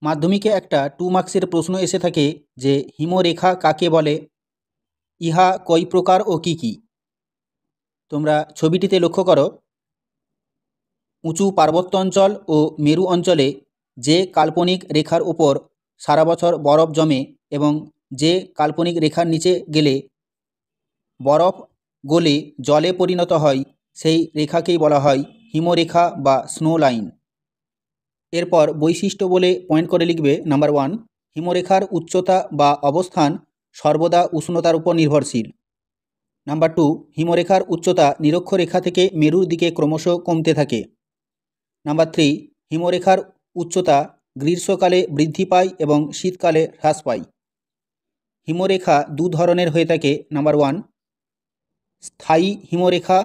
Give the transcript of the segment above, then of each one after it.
মাধ্যমিকে একটা 2 মার্কসের প্রশ্ন এসে থাকে যে হিমরেখা কাকে বলে, ইহা কয় প্রকার ও কি কি। তোমরা ছবিটিতে লক্ষ্য করো, উঁচু পার্বত্য অঞ্চল ও মেরু অঞ্চলে যে কাল্পনিক রেখার উপর সারা বছর বরফ জমে এবং যে কাল্পনিক রেখার নিচে গেলে বরফ গলে জলে পরিণত হয়, সেই রেখাকেই বলা হয় হিমরেখা বা স্নো লাইন। এরপর বৈশিষ্ট্য বলে পয়েন্ট করে লিখবে নাম্বার 1, হিমরেখার উচ্চতা বা অবস্থান সর্বদা উষ্ণতার উপর নির্ভরশীল। নাম্বার 2, হিমরেখার উচ্চতা নিরক্ষরেখা থেকে মেরুর দিকে ক্রমশ কমতে থাকে। নাম্বার 3, হিমরেখার উচ্চতা গ্রীষ্মকালে বৃদ্ধি পায় এবং শীতকালে হ্রাস পায়। হিমরেখা দু ধরনের হয়ে থাকে। নাম্বার 1, স্থায়ী হিমরেখা,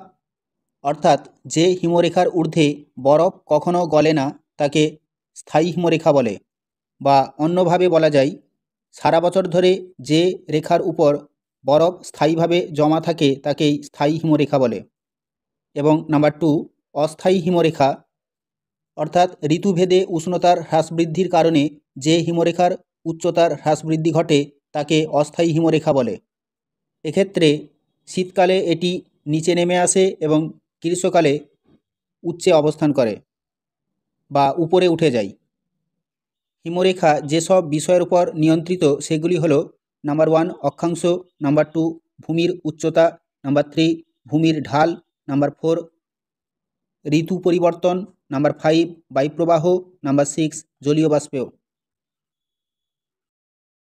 অর্থাৎ যে হিমরেখার ঊর্ধ্বে বরফ কখনো গলে না তাকে স্থায়ী হিমরেখা বলে, বা অন্যভাবে বলা যায় সারা বছর ধরে যে রেখার উপর বরফ স্থায়ীভাবে জমা থাকে তাকেই স্থায়ী হিমরেখা বলে। এবং নাম্বার 2, অস্থায়ী হিমরেখা, অর্থাৎ ঋতুভেদে উষ্ণতার হ্রাস বৃদ্ধির কারণে যে হিমরেখার উচ্চতার হ্রাস বৃদ্ধি ঘটে তাকে অস্থায়ী হিমরেখা বলে। এক্ষেত্রে শীতকালে এটি নিচে নেমে আসে এবং গ্রীষ্মকালে উচ্চে অবস্থান করে বা উপরে উঠে যায়। হিমরেখা যেসব বিষয়ের উপর নিয়ন্ত্রিত সেগুলি হলো নাম্বার 1, অক্ষাংশ, নাম্বার 2, ভূমির উচ্চতা, নাম্বার 3, ভূমির ঢাল, নাম্বার 4, ঋতু পরিবর্তন, নাম্বার 5, বায়ুপ্রবাহ, নাম্বার 6, জলীয় বাষ্প।